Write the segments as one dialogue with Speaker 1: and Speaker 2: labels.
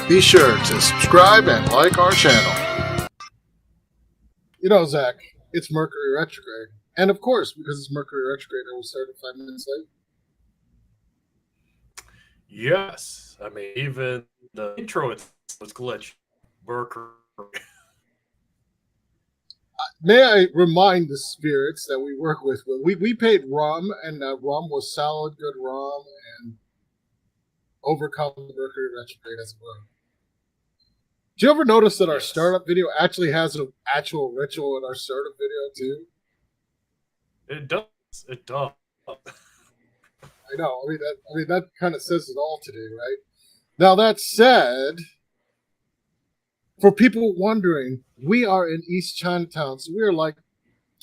Speaker 1: Be sure to subscribe and like our channel. You know, Zach, it's Mercury retrograde. And of course, because it's Mercury retrograde, I was started 5 minutes late.
Speaker 2: Yes. I mean, even the intro was glitched. Mercury.
Speaker 1: May I remind the spirits that we work with, we paid rum, and rum was solid, good rum, and overcome the Mercury retrograde as well. Do you ever notice that our startup video actually has an actual ritual in our startup video too?
Speaker 2: It does. It does.
Speaker 1: I know. I mean that kind of says it all today, right? Now that said, for people wondering, we are in East Chinatown, so we are like,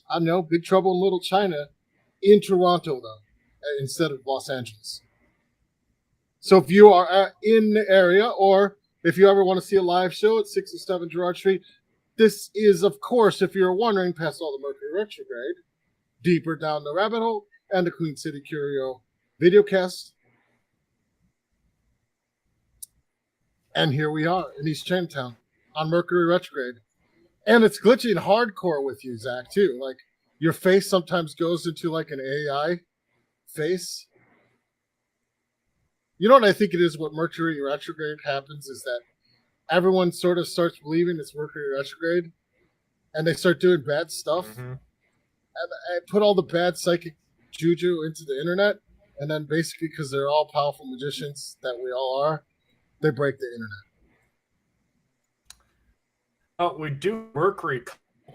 Speaker 1: I don't know, Big Trouble in Little China in Toronto though, instead of Los Angeles. So if you are in the area, or if you ever want to see a live show at 607 Gerard Street, this is, of course, if you're wondering, past all the Mercury retrograde, deeper down the rabbit hole, and the Queen City Curio videocast. And here we are in East Chinatown on Mercury retrograde. And it's glitching hardcore with you, Zach, too. Like, your face sometimes goes into like an AI face. You know what I think it is? What Mercury retrograde happens is that everyone sort of starts believing it's Mercury retrograde, and they start doing bad stuff, and put all the bad psychic juju into the internet, and then basically, because they're all powerful magicians that we all are, they break the internet.
Speaker 2: We do Mercury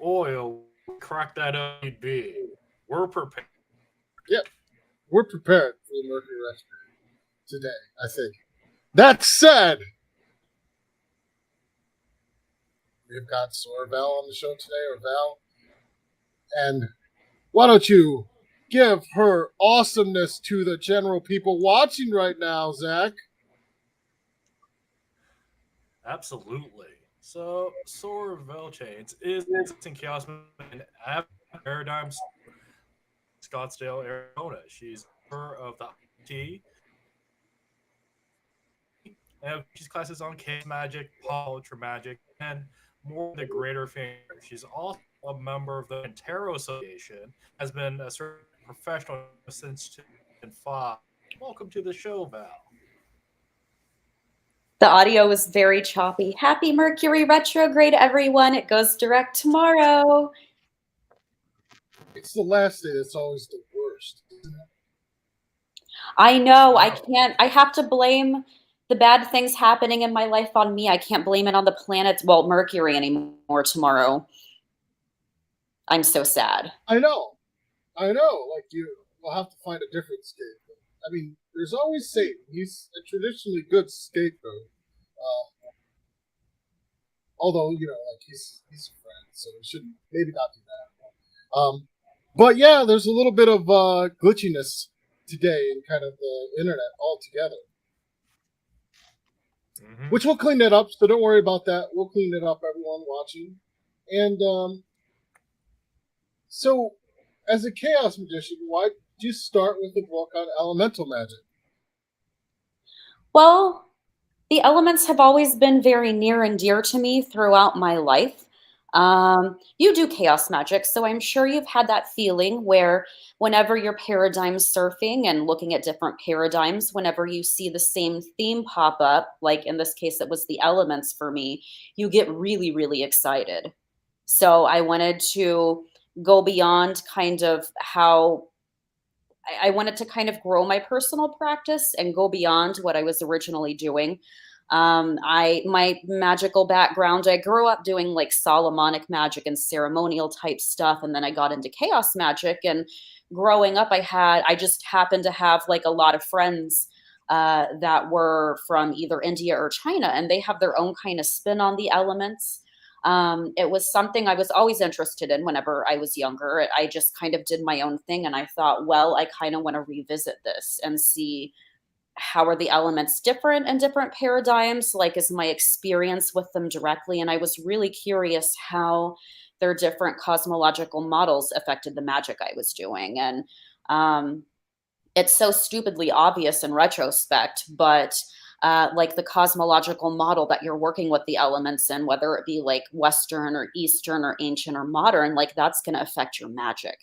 Speaker 2: oil. Crack that up. We're prepared.
Speaker 1: Yep, we're prepared for the Mercury retrograde today, I think. That said, we've got Soror Val on the show today, or Val. And why don't you give her awesomeness to the general people watching right now, Zach?
Speaker 2: Absolutely. So, Soror Velchanes is in Chaos and Paradigms, Scottsdale, Arizona. She's a member of the IT. And she's classes on case magic, ultra magic, and more the greater family. She's also a member of the Tarot Association, has been a certain professional since 2005. Welcome to the show, Val.
Speaker 3: The audio was very choppy. Happy Mercury retrograde, everyone. It goes direct tomorrow.
Speaker 1: It's the last day that's always the worst, isn't it?
Speaker 3: I know. I have to blame the bad things happening in my life on me. I can't blame it on the planets, well, Mercury anymore tomorrow. I'm so sad.
Speaker 1: I know. Like, you will have to find a different scapegoat. I mean, there's always Satan. He's a traditionally good scapegoat. Although, you know, like, he's a friend, so we should maybe not do that. But yeah, there's a little bit of glitchiness today in kind of the internet altogether. Which we'll clean that up, so don't worry about that. We'll clean it up, everyone watching. And so, as a chaos magician, why did you start with a book on elemental magic?
Speaker 3: Well, the elements have always been very near and dear to me throughout my life. You do chaos magic, so I'm sure you've had that feeling where whenever you're paradigm surfing and looking at different paradigms, whenever you see the same theme pop up, like in this case, it was the elements for me, you get really, really excited. So I wanted to go beyond kind of how I wanted to kind of grow my personal practice and go beyond what I was originally doing. My magical background, I grew up doing like Solomonic magic and ceremonial type stuff. And then I got into chaos magic, and growing up, I just happened to have like a lot of friends that were from either India or China, and they have their own kind of spin on the elements. It was something I was always interested in whenever I was younger. I just kind of did my own thing, and I thought, well, I kind of want to revisit this and see how are the elements different in different paradigms, like is my experience with them directly. And I was really curious how their different cosmological models affected the magic I was doing. And it's so stupidly obvious in retrospect, but like the cosmological model that you're working with the elements in, whether it be like Western or Eastern or ancient or modern, like that's going to affect your magic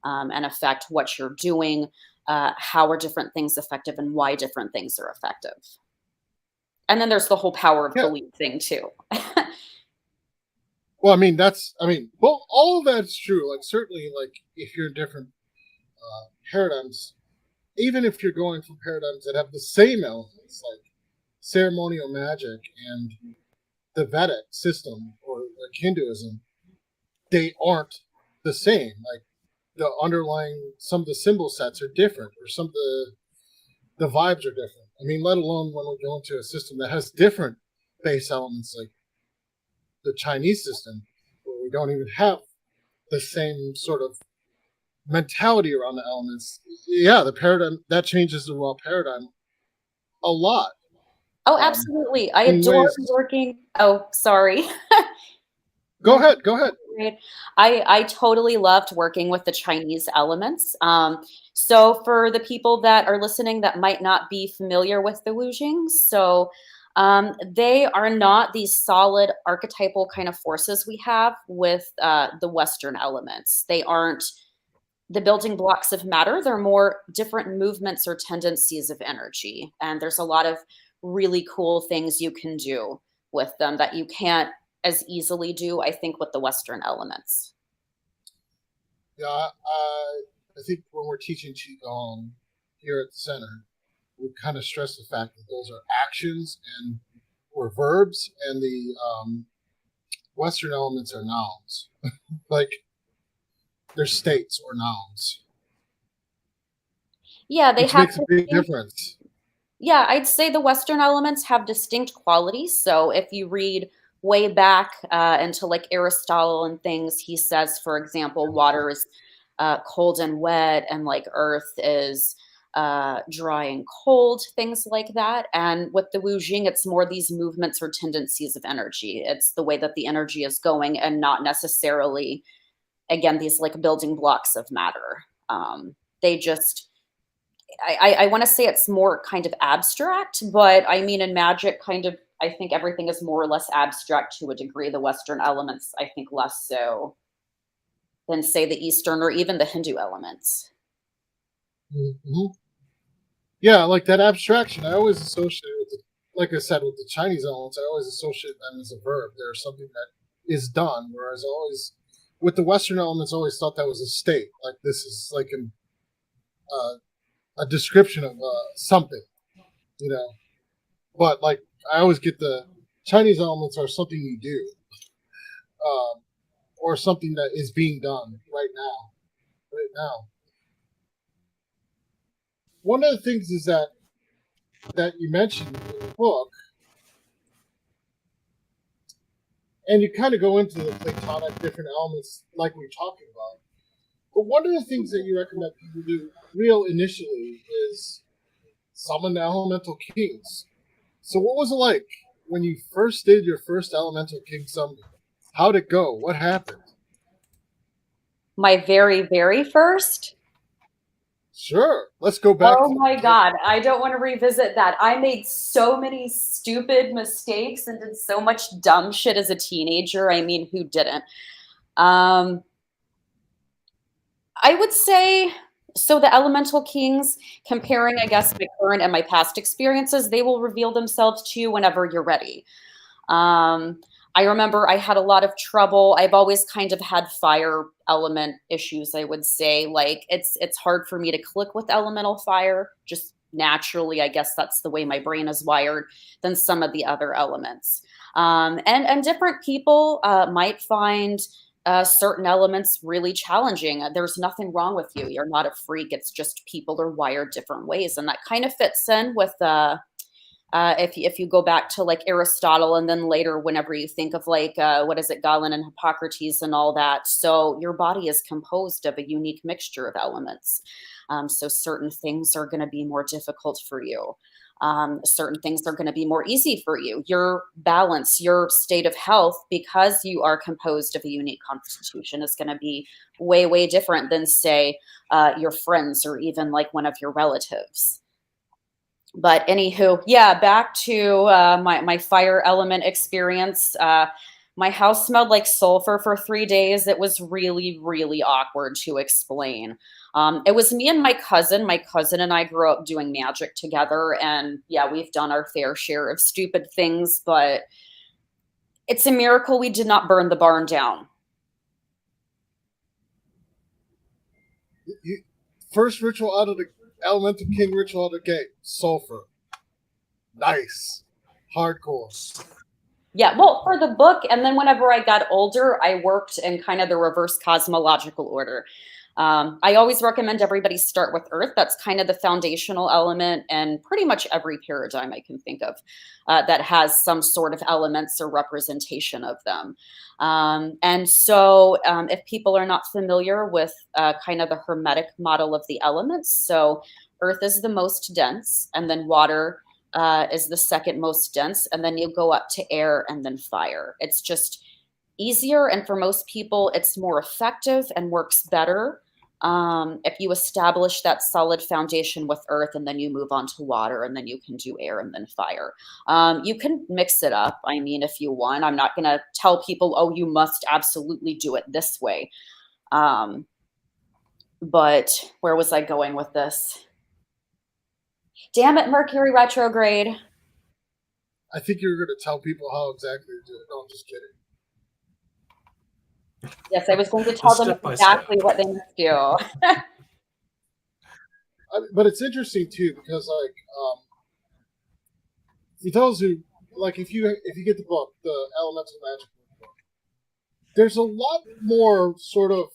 Speaker 3: and affect what you're doing, how are different things effective and why different things are effective. And then there's the whole power of
Speaker 1: Yeah.
Speaker 3: belief thing too.
Speaker 1: Well, well, all of that's true. Like certainly, like if you're in different paradigms, even if you're going from paradigms that have the same elements, like ceremonial magic and the Vedic system or like Hinduism, they aren't the same. Like the underlying, some of the symbol sets are different, or some of the vibes are different. I mean, let alone when we go into a system that has different base elements, like the Chinese system, where we don't even have the same sort of mentality around the elements. Yeah, the paradigm that changes the raw paradigm a lot.
Speaker 3: Oh, absolutely. I
Speaker 1: In
Speaker 3: adore
Speaker 1: ways.
Speaker 3: working. Oh, sorry.
Speaker 1: Go ahead. Go ahead.
Speaker 3: Great. I totally loved working with the Chinese elements. So for the people that are listening that might not be familiar with the Wu Jing, so they are not these solid archetypal kind of forces we have with the Western elements. They aren't the building blocks of matter. They're more different movements or tendencies of energy. And there's a lot of really cool things you can do with them that you can't as easily do, I think, with the Western elements.
Speaker 1: Yeah, I think when we're teaching Qigong here at the center, we kind of stress the fact that those are actions and or verbs, and the Western elements are nouns. Like they're states or nouns,
Speaker 3: Yeah, they
Speaker 1: which
Speaker 3: have
Speaker 1: makes a big difference.
Speaker 3: yeah, I'd say the Western elements have distinct qualities. So if you read way back into like Aristotle and things, he says, for example, water is cold and wet, and like earth is dry and cold, things like that. And with the Wu Jing, it's more these movements or tendencies of energy. It's the way that the energy is going and not necessarily, again, these like building blocks of matter. They just, I want to say it's more kind of abstract, but I mean, in magic, kind of, I think everything is more or less abstract to a degree. The Western elements, I think, less so than, say, the Eastern or even the Hindu elements.
Speaker 1: Mm-hmm. Yeah, like that abstraction. I always associate with, like I said, with the Chinese elements. I always associate them as a verb. They're something that is done. Whereas always with the Western elements, I always thought that was a state. Like this is like a description of something, you know. But like I always get the Chinese elements are something you do, or something that is being done right now. Right now, one of the things is that you mentioned in the book, and you kind of go into the Platonic different elements like we're talking about. But one of the things that you recommend people do real initially is summon the elemental kings. So what was it like when you first did your first elemental king summon? How'd it go? What happened?
Speaker 3: My very, very first.
Speaker 1: Sure. Let's go back
Speaker 3: Oh
Speaker 1: to the
Speaker 3: my
Speaker 1: beginning.
Speaker 3: God, I don't want to revisit that. I made so many stupid mistakes and did so much dumb shit as a teenager. I mean, who didn't? Um, I would say so. The elemental kings, comparing, I guess, my current and my past experiences, they will reveal themselves to you whenever you're ready. Um, I remember I had a lot of trouble. I've always kind of had fire element issues, I would say. Like it's hard for me to click with elemental fire, just naturally. I guess that's the way my brain is wired than some of the other elements. And different people might find certain elements really challenging. There's nothing wrong with you. You're not a freak. It's just people are wired different ways, and that kind of fits in with if you go back to like Aristotle, and then later whenever you think of like what is it, Galen and Hippocrates and all that. So your body is composed of a unique mixture of elements. So certain things are going to be more difficult for you. Certain things are going to be more easy for you. Your balance, your state of health, because you are composed of a unique constitution, is going to be way, way different than, say, your friends or even like one of your relatives. But anywho, yeah, back to my fire element experience. My house smelled like sulfur for 3 days. It was really, really awkward to explain. It was me and my cousin. My cousin and I grew up doing magic together. And yeah, we've done our fair share of stupid things, but it's a miracle we did not burn the barn down.
Speaker 1: First ritual out of the Elemental King ritual out of the gate. Sulfur. Nice. Hardcore.
Speaker 3: Yeah, well, for the book, and then whenever I got older, I worked in kind of the reverse cosmological order. I always recommend everybody start with Earth. That's kind of the foundational element, and pretty much every paradigm I can think of that has some sort of elements or representation of them. And so, if people are not familiar with kind of the Hermetic model of the elements, so Earth is the most dense, and then water is the second most dense, and then you go up to air and then fire. It's just easier, and for most people, it's more effective and works better if you establish that solid foundation with earth, and then you move on to water, and then you can do air and then fire. You can mix it up. I mean, if you want, I'm not going to tell people, oh, you must absolutely do it this way. But where was I going with this? Damn it, Mercury retrograde.
Speaker 1: I think you were going to tell people how exactly to do it. No, I'm just kidding.
Speaker 3: Yes, I was going to tell them exactly what they must do.
Speaker 1: But it's interesting too, because like for those who like, if you get the book, the Elemental Magic book, there's a lot more sort of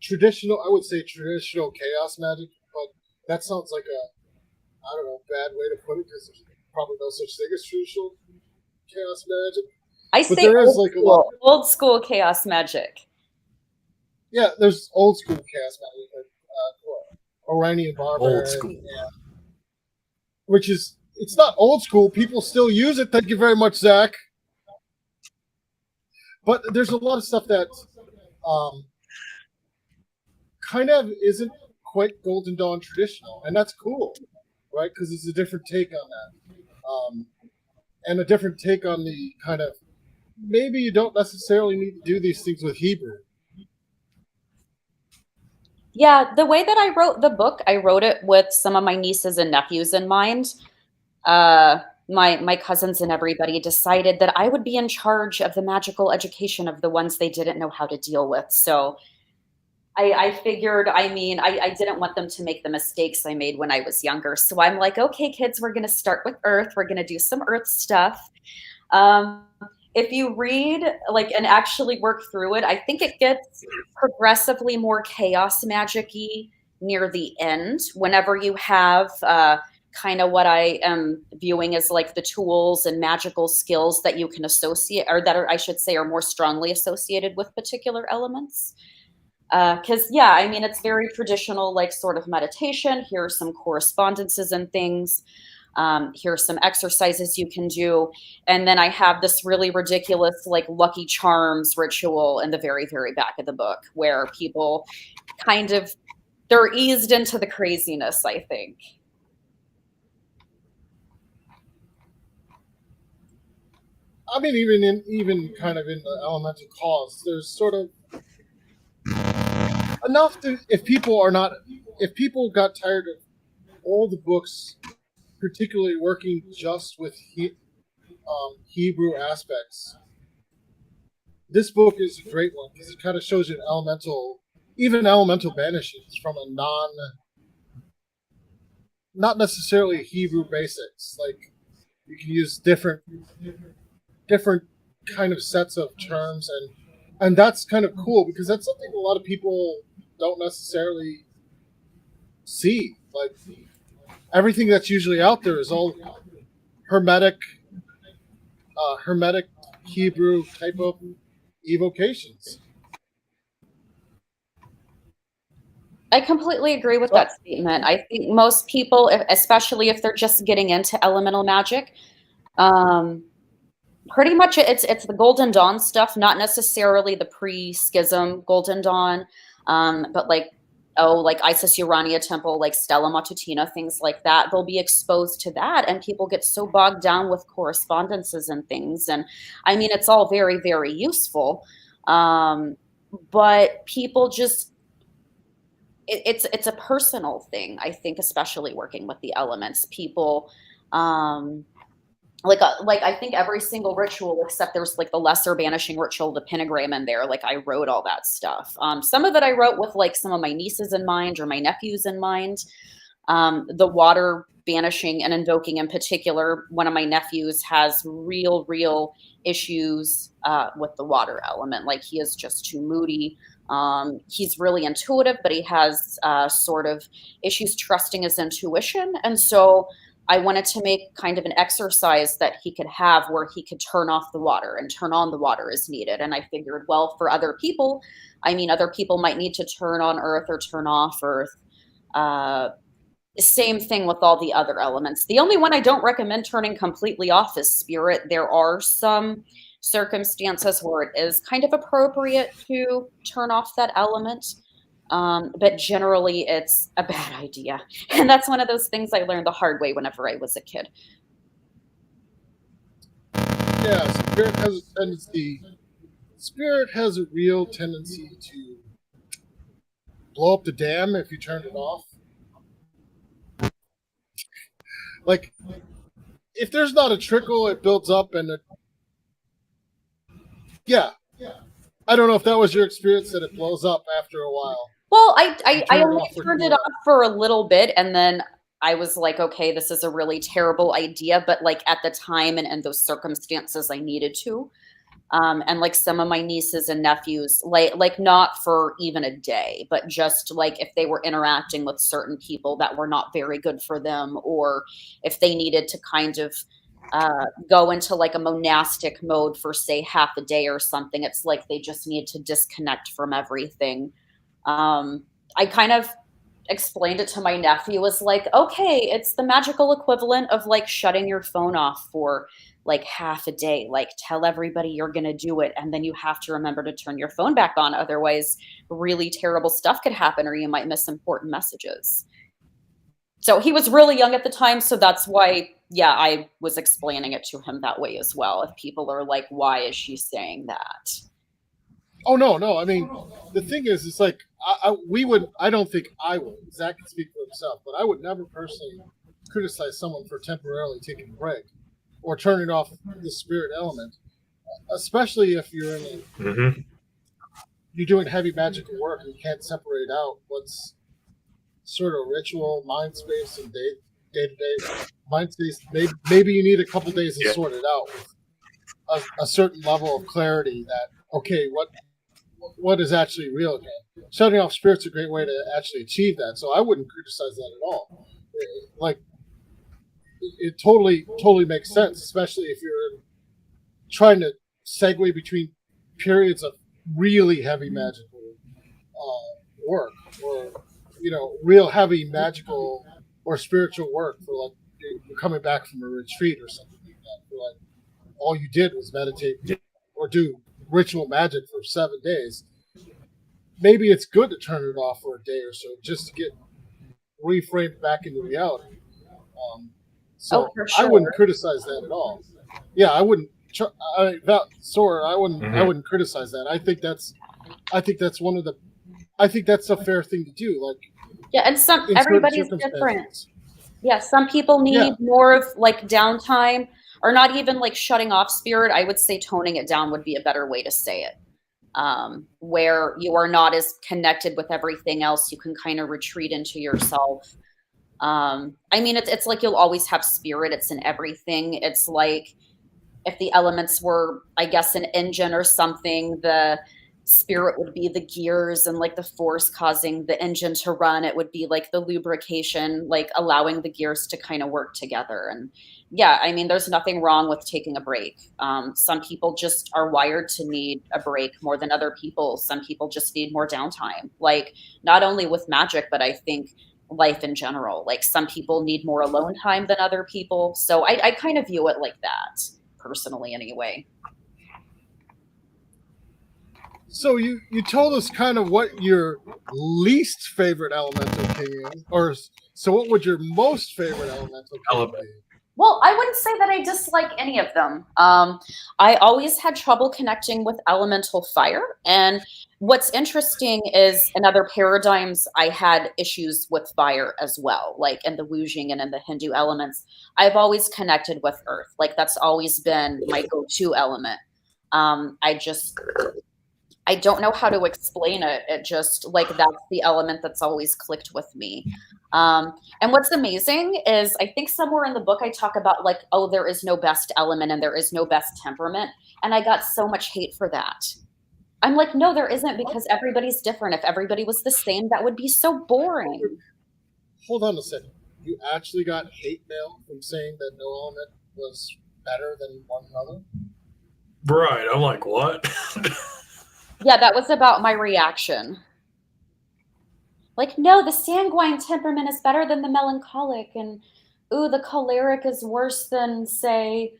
Speaker 1: traditional. I would say traditional chaos magic, but that sounds like I don't know, bad way to put it, because there's probably no such thing as traditional chaos magic.
Speaker 3: I
Speaker 1: But
Speaker 3: say
Speaker 1: there is like
Speaker 3: old school chaos magic.
Speaker 1: Yeah, there's old school chaos magic, like Iranian barbarian.
Speaker 2: Old school.
Speaker 1: Yeah. Which is, it's not old school. People still use it. Thank you very much, Zach. But there's a lot of stuff that kind of isn't quite Golden Dawn traditional, and that's cool, right? Because it's a different take on that. And a different take on the kind of, maybe you don't necessarily need to do these things with Hebrew.
Speaker 3: Yeah, the way that I wrote the book, I wrote it with some of my nieces and nephews in mind. My cousins and everybody decided that I would be in charge of the magical education of the ones they didn't know how to deal with. So I figured, I mean, I didn't want them to make the mistakes I made when I was younger. So I'm like, okay, kids, we're going to start with Earth. We're going to do some Earth stuff. If you read like and actually work through it, I think it gets progressively more chaos magic-y near the end, whenever you have kind of what I am viewing as like the tools and magical skills that you can associate, or that are, I should say, are more strongly associated with particular elements. Because yeah, I mean, it's very traditional, like sort of meditation. Here are some correspondences and things. Here are some exercises you can do. And then I have this really ridiculous, like Lucky Charms ritual in the very, very back of the book, where people kind of, they're eased into the craziness, I think.
Speaker 1: I mean, even kind of in the elemental cause, there's sort of enough to, if people got tired of all the books, particularly working just with Hebrew aspects, this book is a great one, because it kind of shows you elemental banishings from a not necessarily Hebrew basics. Like, you can use different kind of sets of terms, and that's kind of cool, because that's something a lot of people don't necessarily see. Like, everything that's usually out there is all hermetic Hebrew type of evocations.
Speaker 3: I completely agree with that statement. I think most people, especially if they're just getting into elemental magic, pretty much it's the Golden Dawn stuff, not necessarily the pre-schism Golden Dawn, but like like Isis Urania temple, like Stella Matutina, things like that, they'll be exposed to that. And people get so bogged down with correspondences and things. And I mean, it's all very, very useful. But people just, it's a personal thing, I think, especially working with the elements. People, like I think every single ritual, except there's like the lesser banishing ritual, the pentagram in there, like I wrote all that stuff. Some of it I wrote with like some of my nieces in mind or my nephews in mind. The water banishing and invoking in particular, one of my nephews has real issues with the water element. Like he is just too moody. He's really intuitive, but he has sort of issues trusting his intuition. And so I wanted to make kind of an exercise that he could have where he could turn off the water and turn on the water as needed. And I figured, well, for other people, I mean, other people might need to turn on earth or turn off earth. Same thing with all the other elements. The only one I don't recommend turning completely off is spirit. There are some circumstances where it is kind of appropriate to turn off that element. But generally it's a bad idea. And that's one of those things I learned the hard way whenever I was a kid.
Speaker 1: Yeah, spirit has a real tendency to blow up the dam if you turn it off. Like, if there's not a trickle, it builds up and yeah. I don't know if that was your experience, that it blows up after a while.
Speaker 3: Well, I only turned it off for a little bit, and then I was like, okay, this is a really terrible idea, but like at the time and those circumstances, I needed to. And like some of my nieces and nephews, like not for even a day, but just like if they were interacting with certain people that were not very good for them, or if they needed to kind of go into like a monastic mode for say half a day or something, it's like they just need to disconnect from everything. I kind of explained it to my nephew as like, okay, it's the magical equivalent of like shutting your phone off for like half a day. Like tell everybody you're going to do it, and then you have to remember to turn your phone back on. Otherwise, really terrible stuff could happen, or you might miss important messages. So he was really young at the time. So that's why, yeah, I was explaining it to him that way as well. If people are like, why is she saying that?
Speaker 1: Oh, no. I mean, the thing is, it's like, I don't think I would. Zach can speak for himself, but I would never personally criticize someone for temporarily taking a break or turning off the spirit element, especially if you're you're doing heavy magical work and you can't separate out what's sort of ritual, mind space, and day-to-day mind space. Maybe you need a couple days to sort it out with a certain level of clarity that, okay, what is actually real again. Shutting off spirit's a great way to actually achieve that. So I wouldn't criticize that at all. Like, it totally makes sense, especially if you're trying to segue between periods of really heavy magical work, or real heavy magical or spiritual work, for like you're coming back from a retreat or something like that. For like all you did was meditate or do ritual magic for 7 days. Maybe it's good to turn it off for a day or so just to get reframed back into reality. So
Speaker 3: for sure.
Speaker 1: I wouldn't criticize that at all. Yeah, I wouldn't. Soror, I wouldn't criticize that. I think that's a fair thing to do. Like,
Speaker 3: yeah, and everybody's different. Yeah, some people need more of like downtime, or not even like shutting off spirit. I would say toning it down would be a better way to say it. Where you are not as connected with everything else, you can kind of retreat into yourself. I mean, it's like you'll always have spirit. It's in everything. It's like if the elements were, I guess, an engine or something, the spirit would be the gears, and like the force causing the engine to run, it would be like the lubrication, like allowing the gears to kind of work together. And yeah, I mean, there's nothing wrong with taking a break. Some people just are wired to need a break more than other people. Some people just need more downtime, like not only with magic, but I think life in general. Like some people need more alone time than other people. So I kind of view it like that, personally anyway.
Speaker 1: So you told us kind of what your least favorite elemental king is, or so what would your most favorite elemental king
Speaker 2: Element.
Speaker 1: be?
Speaker 3: Well, I wouldn't say that I dislike any of them. I always had trouble connecting with elemental fire. And what's interesting is in other paradigms, I had issues with fire as well, like in the Wujing and in the Hindu elements. I've always connected with earth. Like that's always been my go-to element. I don't know how to explain it. It just like that's the element that's always clicked with me. And what's amazing is I think somewhere in the book I talk about like, oh, there is no best element and there is no best temperament. And I got so much hate for that. I'm like, no, there isn't because everybody's different. If everybody was the same, that would be so boring.
Speaker 1: Hold on a second. You actually got hate mail from saying that no element was better than one another?
Speaker 2: Right. I'm like, what?
Speaker 3: Yeah, that was about my reaction. Like, no, the sanguine temperament is better than the melancholic, and ooh, the choleric is worse than, say,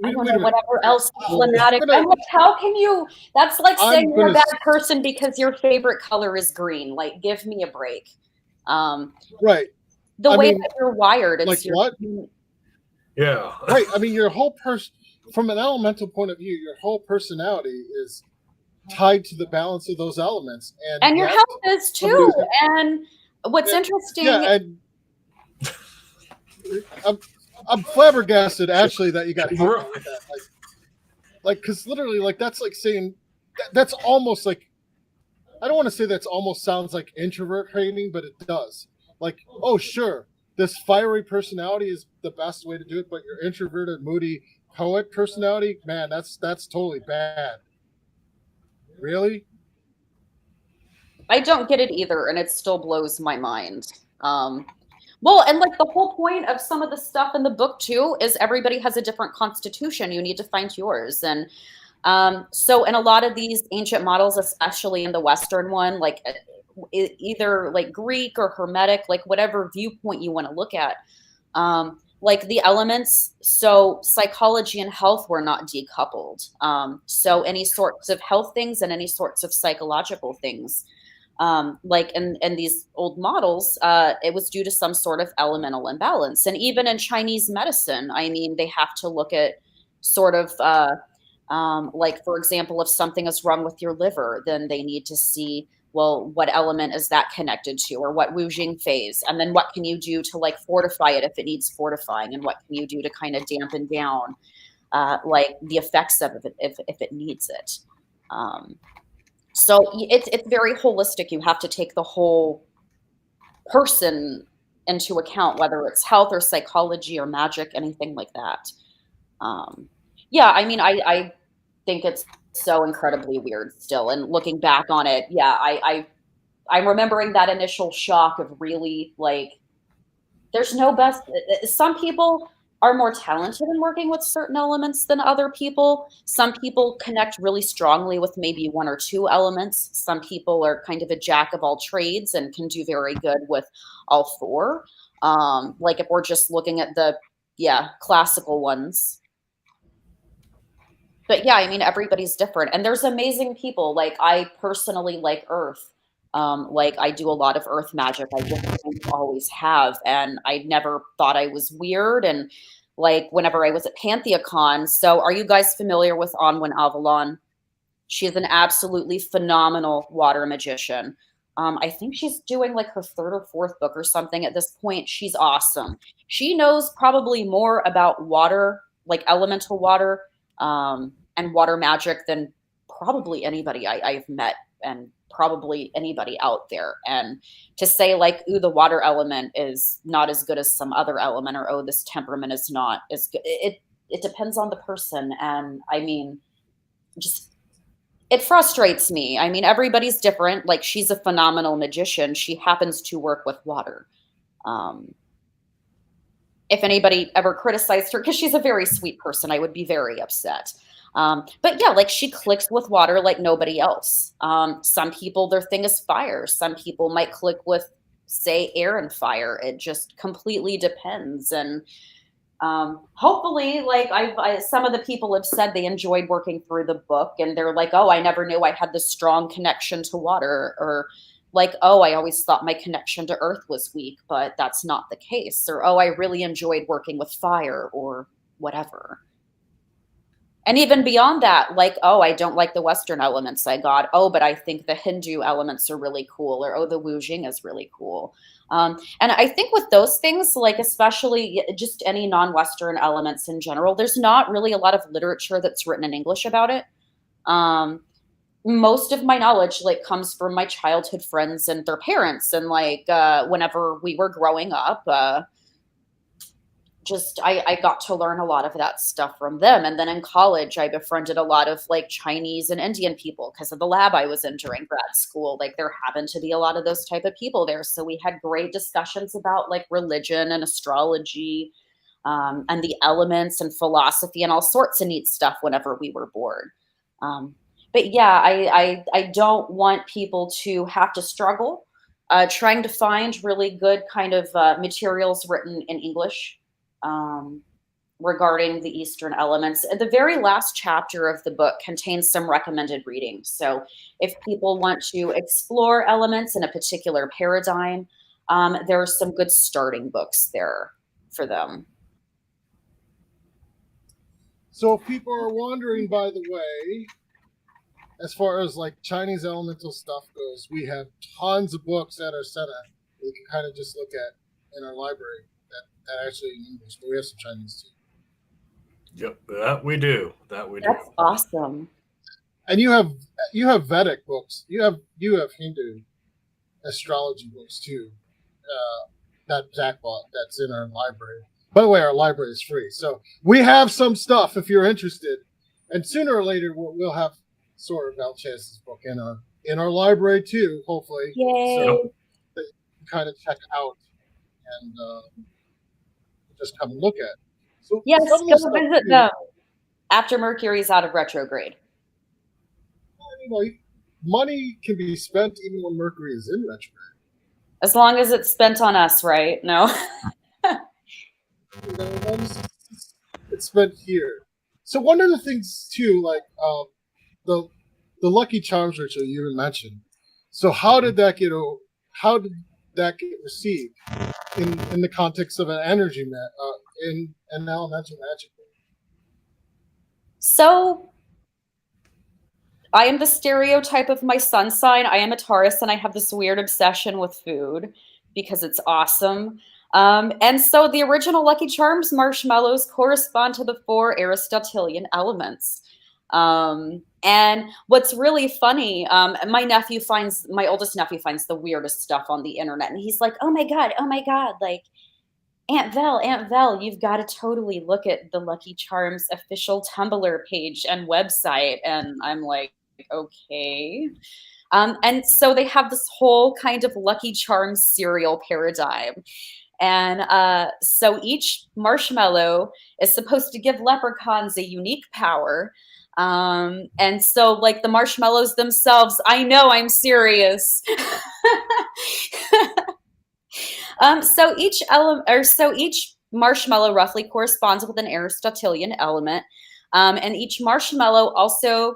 Speaker 3: I don't know, whatever else, phlegmatic. I'm like, how can you? That's like saying you're a bad person because your favorite color is green. Like, give me a break.
Speaker 1: Right.
Speaker 3: The way that you're wired, it's
Speaker 1: like
Speaker 3: your,
Speaker 1: what?
Speaker 2: Yeah.
Speaker 1: Right. I mean, your whole person, from an elemental point of view, your whole personality is tied to the balance of those elements,
Speaker 3: and your health is too. And what's interesting,
Speaker 1: yeah, and I'm flabbergasted actually that you got hit with that, like, because literally, like that's like saying that's almost like, I don't want to say that's almost sounds like introvert hating, but it does. Like, oh sure, this fiery personality is the best way to do it, but your introverted, moody poet personality, man, that's totally bad. Really?
Speaker 3: I don't get it either, and it still blows my mind. Well, and like the whole point of some of the stuff in the book too is everybody has a different constitution. You need to find yours. And so in a lot of these ancient models, especially in the Western one, like either like Greek or Hermetic, like whatever viewpoint you want to look at, like the elements, so psychology and health were not decoupled. So any sorts of health things and any sorts of psychological things, like in these old models, it was due to some sort of elemental imbalance. And even in Chinese medicine, I mean, they have to look at sort of like, for example, if something is wrong with your liver, then they need to see, well, what element is that connected to, or what Wujing phase? And then what can you do to like fortify it if it needs fortifying? And what can you do to kind of dampen down like the effects of it if it needs it? So it's very holistic. You have to take the whole person into account, whether it's health or psychology or magic, anything like that. Yeah, I mean, I think it's so incredibly weird still. And looking back on it, yeah, I'm remembering that initial shock of really like, there's no best. Some people are more talented in working with certain elements than other people. Some people connect really strongly with maybe one or two elements. Some people are kind of a jack of all trades and can do very good with all four. Like if we're just looking at the, classical ones. But yeah, I mean, everybody's different. And there's amazing people. Like I personally like Earth. Like I do a lot of earth magic. I just always have, and I never thought I was weird. And like whenever I was at PantheaCon, so are you guys familiar with Anwen Avalon? She's an absolutely phenomenal water magician. I think she's doing like her third or fourth book or something at this point. She's awesome. She knows probably more about water, like elemental water, and water magic than probably anybody I've met, and probably anybody out there. And to say like, ooh, the water element is not as good as some other element, or oh, this temperament is not as good. It depends on the person. And I mean, just it frustrates me. I mean, everybody's different. Like she's a phenomenal magician. She happens to work with water. If anybody ever criticized her, because she's a very sweet person, I would be very upset. But yeah, like she clicks with water like nobody else. Some people, their thing is fire. Some people might click with, say, air and fire. It just completely depends. And Hopefully, like some of the people have said they enjoyed working through the book, and they're like, oh, I never knew I had this strong connection to water, or like, oh, I always thought my connection to earth was weak, but that's not the case, or oh, I really enjoyed working with fire, or whatever. And even beyond that, like, oh, I don't like the Western elements I got. Oh, but I think the Hindu elements are really cool. Or, oh, the Wu Jing is really cool. And I think with those things, like especially just any non-Western elements in general, there's not really a lot of literature that's written in English about it. Most of my knowledge like comes from my childhood friends and their parents. And like whenever we were growing up, I got to learn a lot of that stuff from them. And then in college, I befriended a lot of like Chinese and Indian people because of the lab I was in during grad school. Like there happened to be a lot of those type of people there. So we had great discussions about like religion and astrology, and the elements and philosophy and all sorts of neat stuff whenever we were bored. But yeah, I don't want people to have to struggle trying to find really good kind of materials written in English regarding the Eastern elements. The very last chapter of the book contains some recommended reading. So if people want to explore elements in a particular paradigm, there are some good starting books there for them.
Speaker 1: So if people are wondering, by the way, as far as like Chinese elemental stuff goes, we have tons of books at our center that you can kind of just look at in our library that actually in English, but we have some Chinese too.
Speaker 2: Yep, that we do. That we do.
Speaker 3: That's awesome.
Speaker 1: And you have Vedic books. You have Hindu astrology books too. That Zach bought that's in our library. By the way, our library is free, so we have some stuff if you're interested. And sooner or later, we'll have Soror Velchanes' book in our library too. Hopefully,
Speaker 3: Yay!
Speaker 1: so that you can kind of check out and just come and look at. So
Speaker 3: yes,
Speaker 1: some of
Speaker 3: go
Speaker 1: the stuff
Speaker 3: visit
Speaker 1: too,
Speaker 3: them after Mercury's out of retrograde.
Speaker 1: you know, money can be spent even when Mercury is in retrograde.
Speaker 3: As long as it's spent on us, right? No.
Speaker 1: You know, it's spent here. So one of the things too, like the Lucky Charms ritual you even mentioned. So how did that get received in the context of an energy in an elemental magic?
Speaker 3: So I am the stereotype of my sun sign. I am a Taurus, and I have this weird obsession with food because it's awesome. And so the original Lucky Charms marshmallows correspond to the 4 Aristotelian elements. And what's really funny, my oldest nephew finds the weirdest stuff on the internet, and he's like, oh my God, like Aunt Vel, you've got to totally look at the Lucky Charms official Tumblr page and website. And I'm like, okay. And so they have this whole kind of Lucky Charms cereal paradigm. And so each marshmallow is supposed to give leprechauns a unique power. And so like the marshmallows themselves, I know I'm serious. So each marshmallow roughly corresponds with an Aristotelian element. And each marshmallow also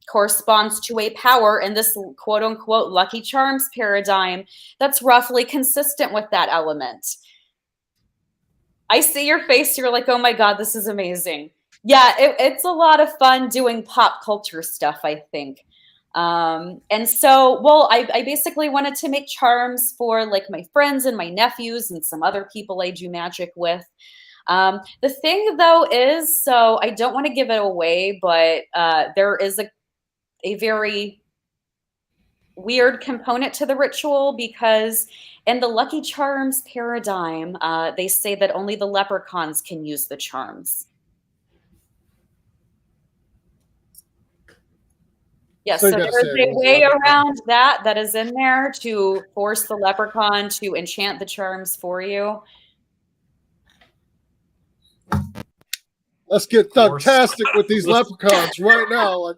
Speaker 3: corresponds to a power in this quote unquote Lucky Charms paradigm that's roughly consistent with that element. I see your face. You're like, oh my God, this is amazing. Yeah, it's a lot of fun doing pop culture stuff, I think. And so, well, I basically wanted to make charms for like my friends and my nephews and some other people I do magic with. The thing though is, so I don't want to give it away, but there is a very weird component to the ritual, because in the Lucky Charms paradigm, they say that only the leprechauns can use the charms. Yes, so there is a way around that is in there to force the leprechaun to enchant the charms for you.
Speaker 1: Let's get fantastic with these leprechauns right now. Like,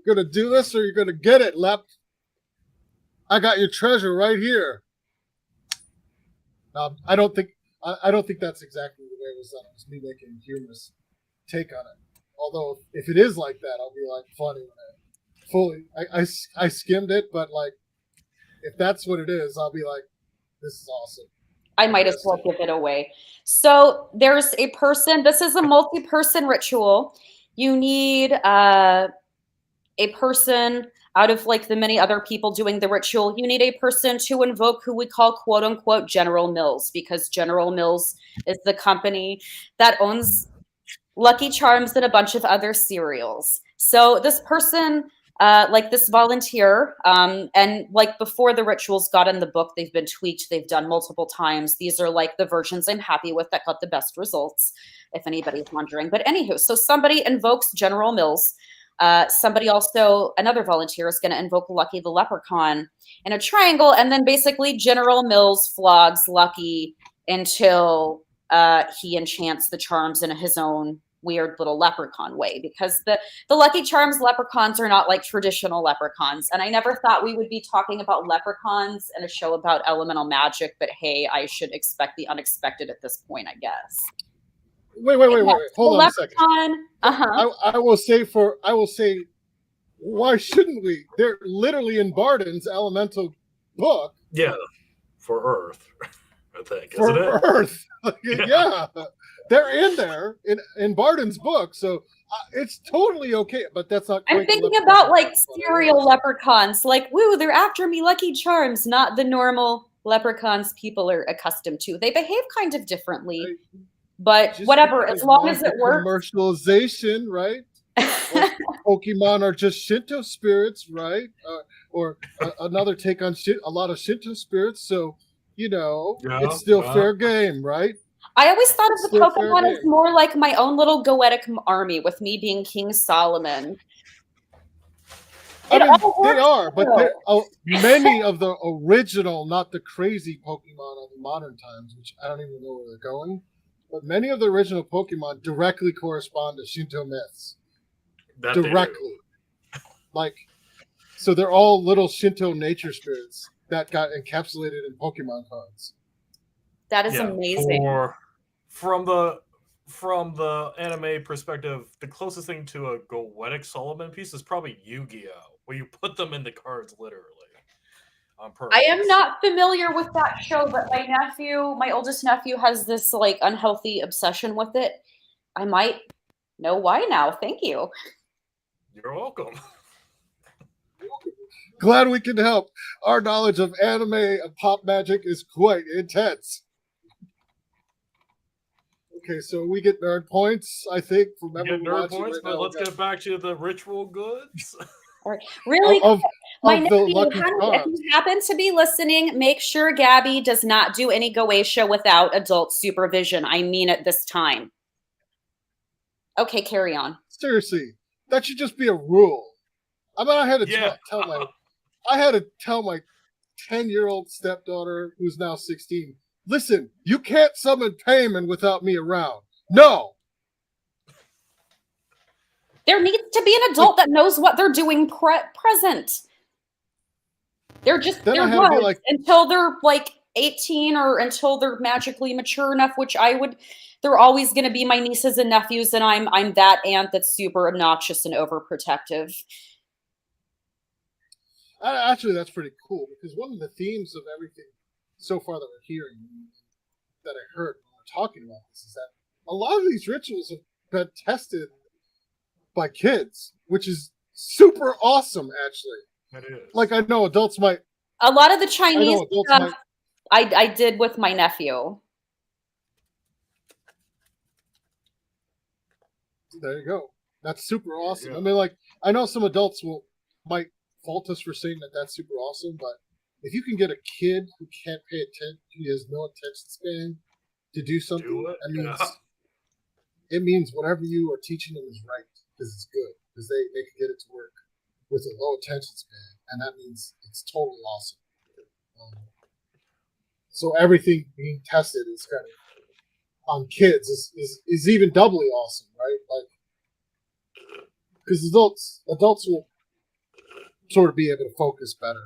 Speaker 1: you're gonna do this or you're gonna get it, Lep. I got your treasure right here. I don't think I don't think that's exactly the way it was done. It was me making a humorous take on it. Although if it is like that, I'll be like funny when I fully. I skimmed it, but like if that's what it is, I'll be like, this is awesome.
Speaker 3: I might as well give it away. So there's a person. This is a multi-person ritual. You need a person out of like the many other people doing the ritual. You need a person to invoke who we call quote unquote General Mills, because General Mills is the company that owns Lucky Charms and a bunch of other cereals. So this person, like this volunteer, and like before the rituals got in the book, they've been tweaked. They've done multiple times. These are like the versions I'm happy with that got the best results, if anybody's wondering. But anywho, so somebody invokes General Mills. Somebody also, another volunteer is going to invoke Lucky the Leprechaun in a triangle, and then basically General Mills flogs Lucky until he enchants the charms in his own weird little leprechaun way, because the Lucky Charms leprechauns are not like traditional leprechauns. And I never thought we would be talking about leprechauns in a show about elemental magic, but hey, I should expect the unexpected at this point, I guess.
Speaker 1: Wait. Hold on a second. I will say, why shouldn't we? They're literally in Barden's elemental book.
Speaker 2: Yeah, for Earth, I think.
Speaker 1: For
Speaker 2: isn't it?
Speaker 1: Earth. Yeah. They're in there in Barden's book. So it's totally okay. But that's not.
Speaker 3: I'm thinking about like serial leprechauns. Like, woo, they're after me Lucky Charms, not the normal leprechauns people are accustomed to. They behave kind of differently. But just whatever, as long as it works.
Speaker 1: Commercialization, right? Pokemon are just Shinto spirits, right? Or another take on a lot of Shinto spirits. So, it's still fair game, right?
Speaker 3: I always thought of the Pokemon as more like my own little Goetic army, with me being King Solomon.
Speaker 1: I mean, they are, but many of the original, not the crazy Pokemon of the modern times, which I don't even know where they're going. But many of the original Pokemon directly correspond to Shinto myths. Directly. Like, so they're all little Shinto nature spirits that got encapsulated in Pokemon cards.
Speaker 3: That is amazing.
Speaker 2: From the anime perspective, the closest thing to a Goetic Solomon piece is probably Yu-Gi-Oh!, where you put them in the cards literally.
Speaker 3: I am not familiar with that show, but my oldest nephew has this like unhealthy obsession with it. I might know why now. Thank you.
Speaker 2: You're welcome.
Speaker 1: Glad we can help. Our knowledge of anime and pop magic is quite intense. Okay, so we get nerd points, I think, from everyone watching
Speaker 2: points, right but now. Let's get back to the ritual goods.
Speaker 3: All right. Really, my nephew, if you happen to be listening, make sure Gabby does not do any Goetia without adult supervision. I mean it this time. Okay, carry on.
Speaker 1: Seriously, that should just be a rule. I mean, I had to tell my 10-year-old stepdaughter, who's now 16, listen, you can't summon Payman without me around. No.
Speaker 3: There needs to be an adult that knows what they're doing present. They're until they're like 18 or until they're magically mature enough, which they're always going to be my nieces and nephews, and I'm that aunt that's super obnoxious and overprotective.
Speaker 1: Actually, that's pretty cool, because one of the themes of everything so far that we're hearing, that I heard when we're talking about this, is that a lot of these rituals have been tested by kids, which is super awesome, actually.
Speaker 2: It is.
Speaker 1: Like, I know adults might.
Speaker 3: A lot of the Chinese stuff I did with my nephew.
Speaker 1: There you go. That's super awesome. I mean, like, I know some adults might fault us for saying that that's super awesome, but if you can get a kid who can't pay attention, who has no attention span, to do something, it means whatever you are teaching them is right, because it's good, because they can get it to work with a low attention span, and that means it's totally awesome. So everything being tested is kind of on kids is even doubly awesome, right? Like, because adults will sort of be able to focus better.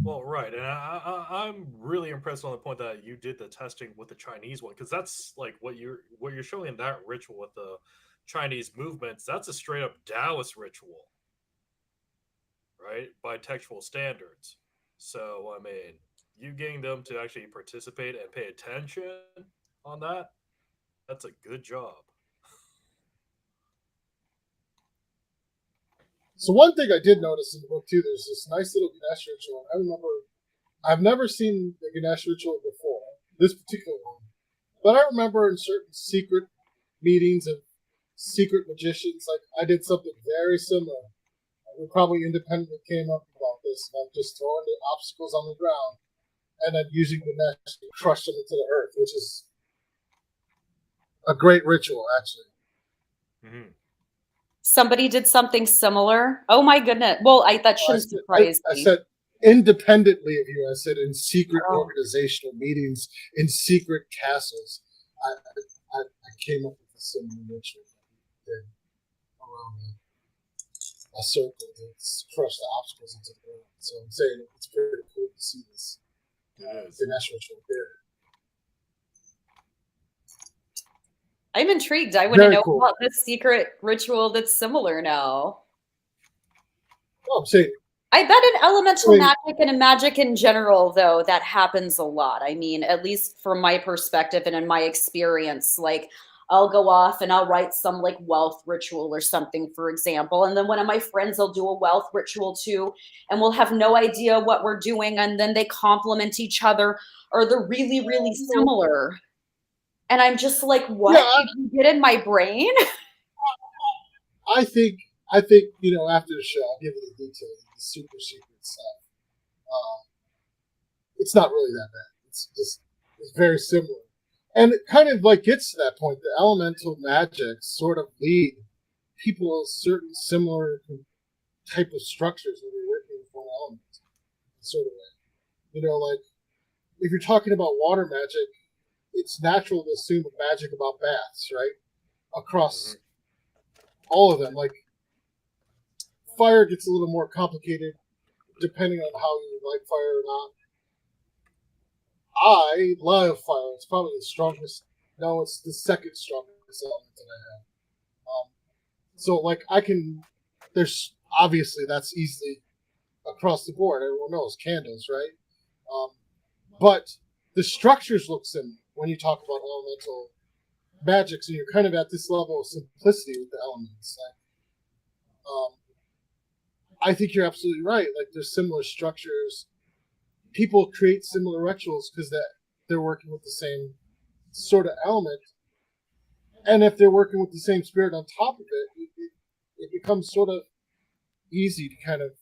Speaker 2: Well, right, and I'm really impressed on the point that you did the testing with the Chinese one, because that's like what you're showing in that ritual with the Chinese movements. That's a straight up Taoist ritual, right? By textual standards. So I mean, you getting them to actually participate and pay attention on that, that's a good job.
Speaker 1: So one thing I did notice in the book too, there's this nice little Ganesh ritual. I remember I've never seen the Ganesh ritual before, this particular one, but I remember in certain secret meetings of secret magicians, like I did something very similar. We probably independently came up about this, like just throwing the obstacles on the ground and then using Ganesh to crush them into the earth, which is a great ritual, actually.
Speaker 2: Mm-hmm.
Speaker 3: Somebody did something similar. Oh my goodness. Well, that shouldn't surprise
Speaker 1: I
Speaker 3: me.
Speaker 1: said independently of you. I said in secret
Speaker 3: Oh.
Speaker 1: organizational meetings, in secret castles. I came up with a similar ritual around a circle to crush the obstacles into the ground. So I'm saying it's pretty cool to see this
Speaker 2: It is.
Speaker 1: Ganesh ritual there.
Speaker 3: I'm intrigued. I want to
Speaker 1: Very
Speaker 3: know
Speaker 1: cool.
Speaker 3: about this secret ritual that's similar now.
Speaker 1: Oh, I'm saying
Speaker 3: I bet in elemental
Speaker 1: Wait.
Speaker 3: magic and in magic in general, though, that happens a lot. I mean, at least from my perspective and in my experience, like I'll go off and I'll write some like wealth ritual or something, for example. And then one of my friends will do a wealth ritual too, and we'll have no idea what we're doing. And then they complement each other or they're really, really similar. And I'm just like, what
Speaker 1: yeah,
Speaker 3: did you get in my brain?
Speaker 1: I think after the show I'll give you the details, the super secret stuff. It's not really that bad. It's very similar, and it kind of like gets to that point. The elemental magic sort of lead people certain similar type of structures when you're working with one element, sort of way. Like if you're talking about water magic, it's natural to assume a magic about baths, right? Across all of them, like fire gets a little more complicated depending on how you like fire or not. I love fire. It's probably the strongest. No, it's the second strongest element that I have. So, like, there's obviously that's easily across the board. Everyone knows candles, right? But the structures look similar when you talk about elemental magic. So you're kind of at this level of simplicity with the elements. I think you're absolutely right. Like, there's similar structures. People create similar rituals because they're working with the same sort of element, and if they're working with the same spirit on top of it becomes sort of easy to kind of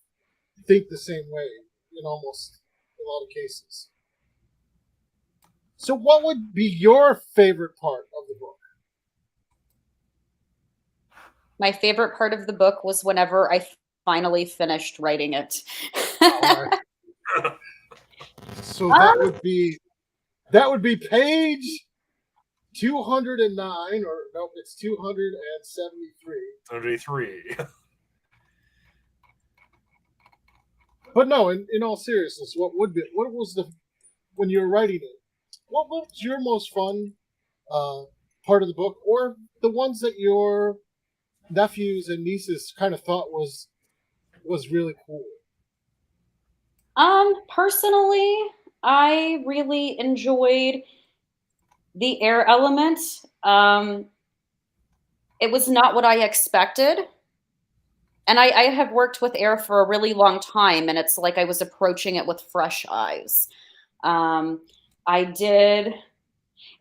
Speaker 1: think the same way in almost a lot of cases. So, what would be your favorite part of the book?
Speaker 3: My favorite part of the book was whenever I finally finished writing it.
Speaker 1: So that would be page 209, or no, it's 273.
Speaker 2: 33.
Speaker 1: But no, in all seriousness, what was when you were writing it? What was your most fun part of the book, or the ones that your nephews and nieces kind of thought was really cool?
Speaker 3: Personally, I really enjoyed the air element. It was not what I expected. And I have worked with air for a really long time, and it's like I was approaching it with fresh eyes. I did.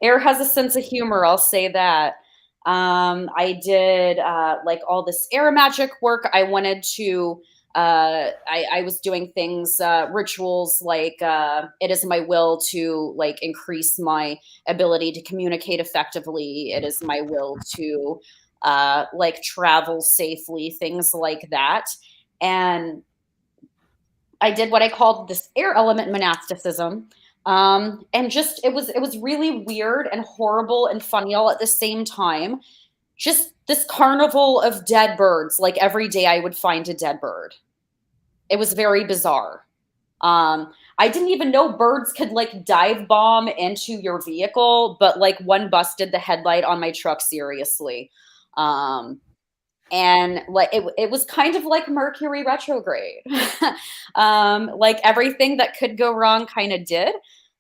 Speaker 3: Air has a sense of humor, I'll say that. I did like all this air magic work. I wanted to. I was doing things, rituals like it is my will to like increase my ability to communicate effectively. It is my will to like travel safely, things like that. And I did what I called this air element monasticism. And just it was really weird and horrible and funny all at the same time. Just this carnival of dead birds. Like every day I would find a dead bird. It was very bizarre. I didn't even know birds could like dive bomb into your vehicle, but like one busted the headlight on my truck seriously. And like it was kind of like Mercury retrograde. Like everything that could go wrong kind of did.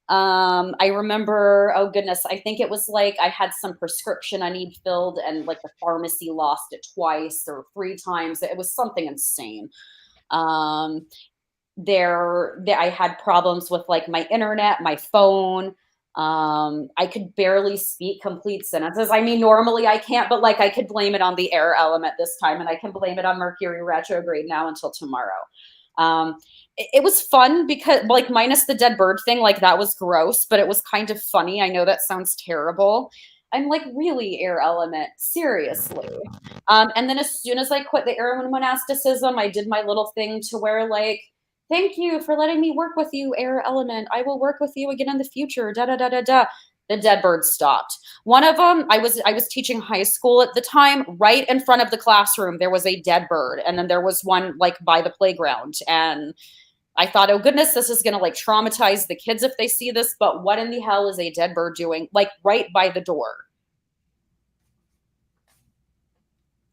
Speaker 3: I remember, oh goodness, I think it was like I had some prescription I need filled, and like the pharmacy lost it twice or three times. It was something insane. Um, I had problems with like my internet, my phone. I could barely speak complete sentences. I mean, normally I can't, but like I could blame it on the air element this time, and I can blame it on Mercury retrograde now until tomorrow. It was fun because like minus the dead bird thing, like that was gross, but it was kind of funny. I know that sounds terrible. I'm like, really, air element, seriously. And then as soon as I quit the air monasticism, I did my little thing to where like, thank you for letting me work with you, air element. I will work with you again in the future. Da da da da da. The dead birds stopped. One of them, I was teaching high school at the time. Right in front of the classroom, there was a dead bird, and then there was one like by the playground. And I thought, oh goodness, this is gonna like traumatize the kids if they see this. But what in the hell is a dead bird doing? Like right by the door.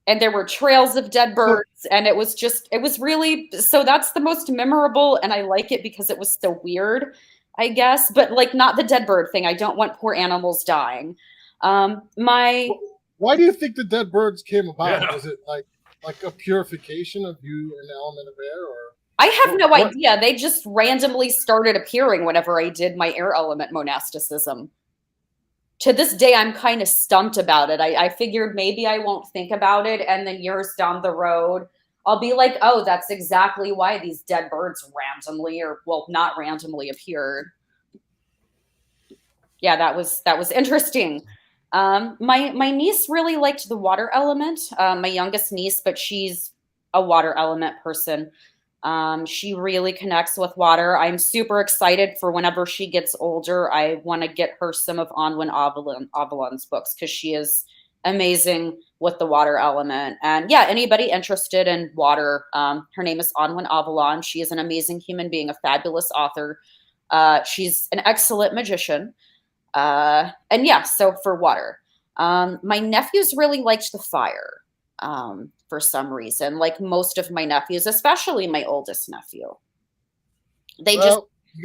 Speaker 3: And there were trails of dead birds, and it was really, so that's the most memorable, and I like it because it was so weird, I guess, but like not the dead bird thing. I don't want poor animals dying.
Speaker 1: Why do you think the dead birds came about?
Speaker 2: Yeah.
Speaker 1: Was it like a purification of you and the element of air, or
Speaker 3: I have no idea. They just randomly started appearing whenever I did my air element monasticism. To this day, I'm kind of stumped about it. I figured maybe I won't think about it, and then years down the road, I'll be like, oh, that's exactly why these dead birds randomly, or well, not randomly appeared. Yeah, that was interesting. My niece really liked the water element. My youngest niece, but she's a water element person. She really connects with water. I'm super excited for whenever she gets older. I want to get her some of Anwen Avalon's books because she is amazing with the water element. And yeah, anybody interested in water, her name is Anwen Avalon. She is an amazing human being, a fabulous author. She's an excellent magician. And yeah, so for water. My nephews really liked the fire. For some reason, like most of my nephews, especially my oldest nephew. They just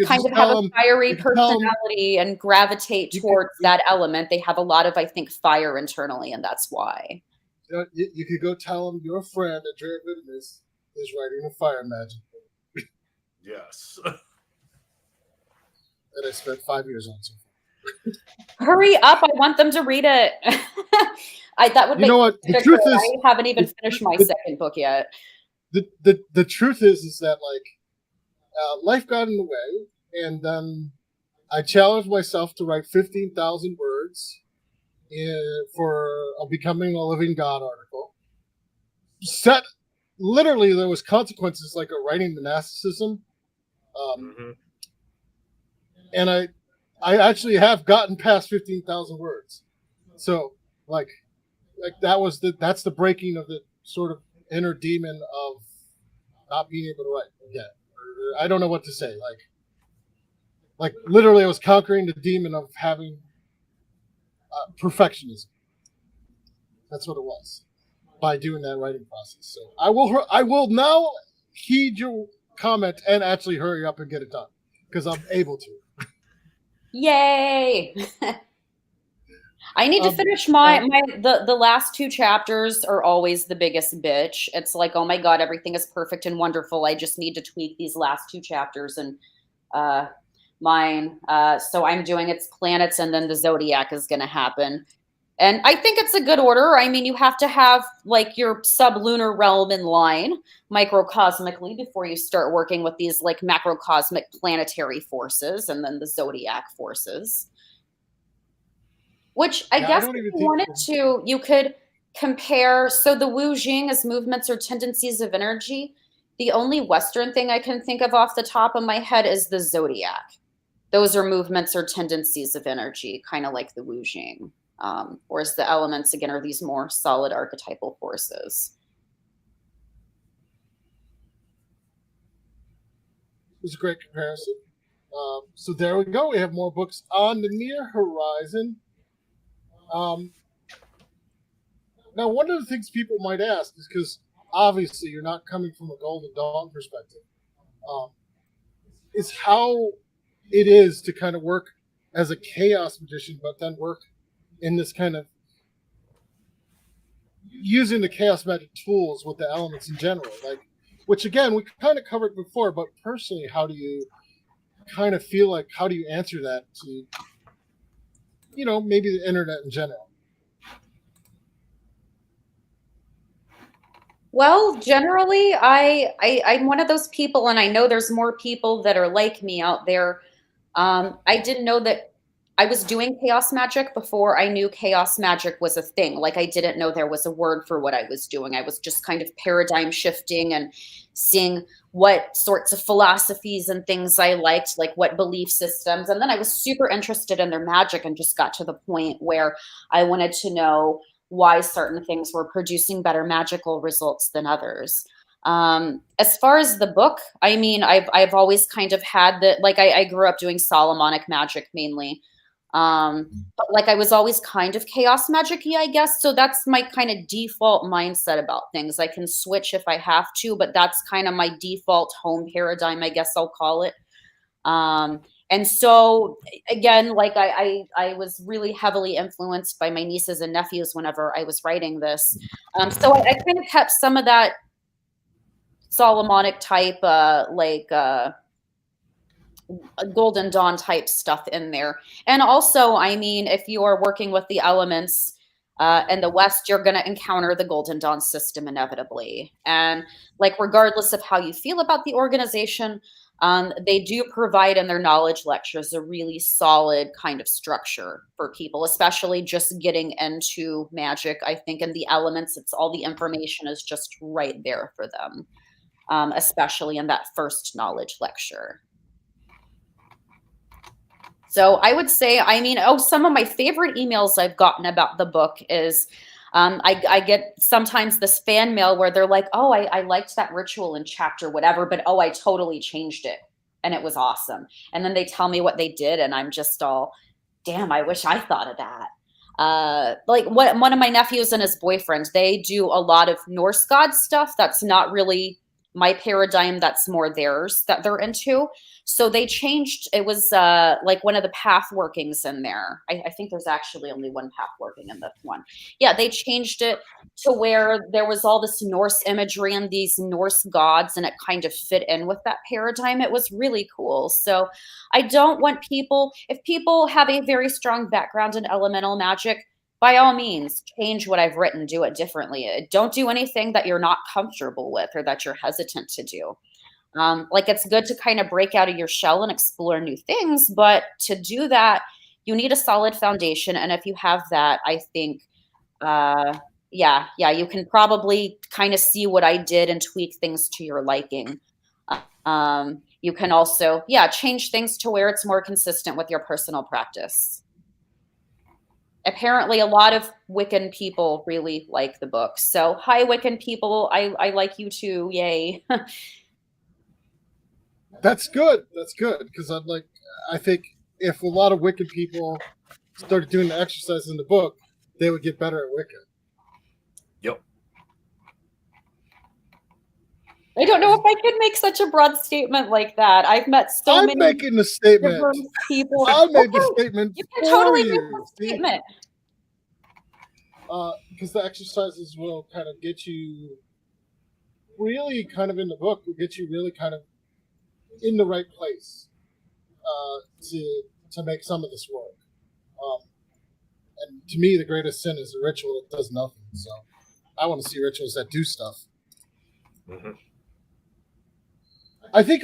Speaker 3: kind of have a fiery personality and gravitate towards that element. They have a lot of, I think, fire internally, and that's why.
Speaker 1: You could go tell them your friend, Andrieh and Vitimus, is writing a fire magic book.
Speaker 2: Yes.
Speaker 1: That I spent 5 years on so far.
Speaker 3: Hurry up. I want them to read it. That would
Speaker 1: you know what? The truth is,
Speaker 3: I haven't even finished my second book yet.
Speaker 1: The truth is that like life got in the way, and then I challenged myself to write 15,000 words for a Becoming a Living God article. Literally, there was consequences like a writing monasticism, and I actually have gotten past 15,000 words. So like that's the breaking of the sort of inner demon of not being able to write again. I don't know what to say. Like literally, I was conquering the demon of having perfectionism. That's what it was by doing that writing process. So I will now heed your comment and actually hurry up and get it done because I'm able to.
Speaker 3: Yay! I need to finish the last 2 chapters are always the biggest bitch. It's like, oh my God, everything is perfect and wonderful. I just need to tweak these last 2 chapters and mine. So I'm doing its planets, and then the zodiac is going to happen. And I think it's a good order. I mean, you have to have like your sublunar realm in line microcosmically before you start working with these like macrocosmic planetary forces and then the zodiac forces. Which I guess if you wanted to, you could compare. So the Wu Jing is movements or tendencies of energy. The only Western thing I can think of off the top of my head is the zodiac. Those are movements or tendencies of energy, kind of like the Wu Jing. Whereas the elements, again, are these more solid archetypal forces.
Speaker 1: was a great comparison. So there we go. We have more books on the near horizon. Now, one of the things people might ask is because obviously you're not coming from a Golden Dawn perspective, is how it is to kind of work as a chaos magician, but then work in this kind of using the chaos magic tools with the elements in general, like, which again we kind of covered before. But personally, how do you kind of feel like? How do you answer that to, maybe the internet in general?
Speaker 3: Well, generally, I'm one of those people, and I know there's more people that are like me out there. I didn't know that I was doing chaos magic before I knew chaos magic was a thing. Like, I didn't know there was a word for what I was doing. I was just kind of paradigm shifting and seeing what sorts of philosophies and things I liked, like what belief systems. And then I was super interested in their magic and just got to the point where I wanted to know why certain things were producing better magical results than others. As far as the book, I mean, I've always kind of had that, like I grew up doing Solomonic magic mainly. But like I was always kind of chaos magic-y, I guess. So that's my kind of default mindset about things. I can switch if I have to, but that's kind of my default home paradigm, I guess I'll call it. And so again, like I was really heavily influenced by my nieces and nephews whenever I was writing this. So I kind of kept some of that Solomonic type, Golden Dawn type stuff in there. And also, I mean, if you are working with the elements in the West, you're going to encounter the Golden Dawn system inevitably. And like, regardless of how you feel about the organization, they do provide in their knowledge lectures a really solid kind of structure for people, especially just getting into magic. I think in the elements, it's all the information is just right there for them, especially in that first knowledge lecture. So I would say, I mean, some of my favorite emails I've gotten about the book is I get sometimes this fan mail where they're like, oh, I liked that ritual in chapter whatever, but oh, I totally changed it and it was awesome. And then they tell me what they did and I'm just all, damn, I wish I thought of that. Like one of my nephews and his boyfriend, they do a lot of Norse god stuff that's not really my paradigm, that's more theirs that they're into. So they changed, it was like one of the path workings in there. I think there's actually only one path working in this one. Yeah, they changed it to where there was all this Norse imagery and these Norse gods, and it kind of fit in with that paradigm. It was really cool. So I don't want people, if people have a very strong background in elemental magic, by all means, change what I've written, do it differently. Don't do anything that you're not comfortable with or that you're hesitant to do. Like, it's good to kind of break out of your shell and explore new things, but to do that, you need a solid foundation. And if you have that, I think, yeah, you can probably kind of see what I did and tweak things to your liking. You can also, change things to where it's more consistent with your personal practice. Apparently a lot of Wiccan people really like the book. So hi, Wiccan people. I like you too. Yay.
Speaker 1: That's good. That's good. Because I think if a lot of Wiccan people started doing the exercise in the book, they would get better at Wicca.
Speaker 2: Yep.
Speaker 3: I don't know if I could make such a broad statement like that. I've met so many.
Speaker 1: I'm making the statement.
Speaker 3: People.
Speaker 1: I made the statement.
Speaker 3: You can totally make the statement.
Speaker 1: Because the exercises will kind of get you really kind of in the book, will get you really kind of in the right place to make some of this work. And to me, the greatest sin is a ritual that does nothing. So I want to see rituals that do stuff.
Speaker 2: Mm-hmm.
Speaker 1: I think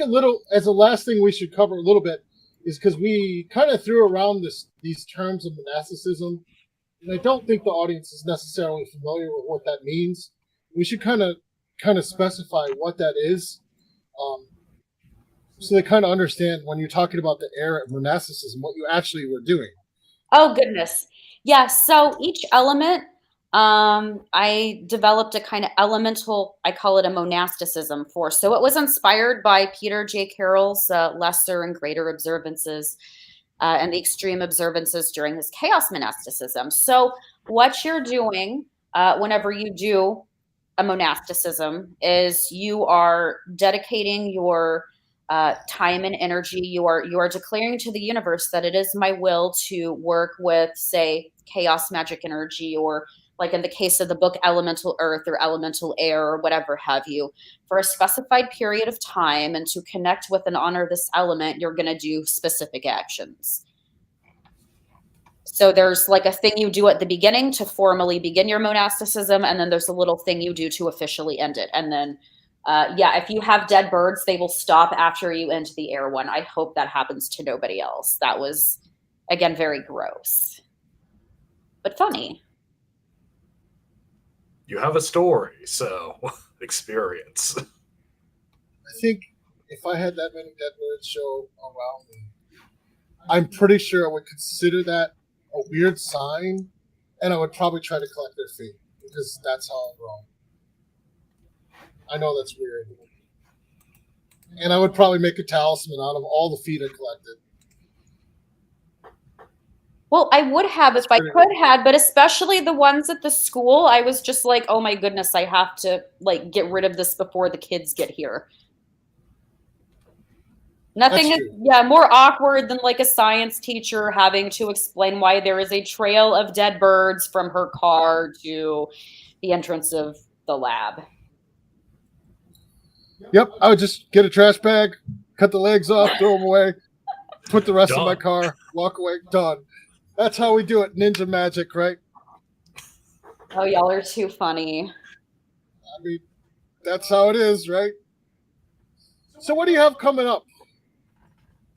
Speaker 1: as a last thing we should cover a little bit is because we kind of threw around these terms of monasticism, and I don't think the audience is necessarily familiar with what that means. We should kind of specify what that is, so they kind of understand when you're talking about the era of monasticism, what you actually were doing.
Speaker 3: Oh, goodness. Yeah, so each element I developed a kind of elemental, I call it a monasticism force. So it was inspired by Peter J. Carroll's lesser and greater observances and the extreme observances during his chaos monasticism. So what you're doing whenever you do a monasticism is you are dedicating your time and energy. You are declaring to the universe that it is my will to work with, say, chaos magic energy, or like in the case of the book, elemental earth or elemental air or whatever have you, for a specified period of time. And to connect with and honor this element, you're going to do specific actions. So there's like a thing you do at the beginning to formally begin your monasticism, and then there's a little thing you do to officially end it. And then, yeah, if you have dead birds, they will stop after you end the air one. I hope that happens to nobody else. That was, again, very gross, but funny.
Speaker 2: You have a story, so experience.
Speaker 1: I think if I had that many dead birds show around me, I'm pretty sure I would consider that a weird sign, and I would probably try to collect their feet because that's how I roll. I know that's weird. And I would probably make a talisman out of all the feet I collected.
Speaker 3: Well, I would have if I could have, but especially the ones at the school, I was just like, oh my goodness, I have to like get rid of this before the kids get here. Nothing is, yeah, more awkward than like a science teacher having to explain why there is a trail of dead birds from her car to the entrance of the lab.
Speaker 1: Yep, I would just get a trash bag, cut the legs off, throw them away, put the rest in my car, walk away, done. That's how we do it, ninja magic, right?
Speaker 3: Oh, y'all are too funny.
Speaker 1: I mean, that's how it is, right? So what do you have coming up?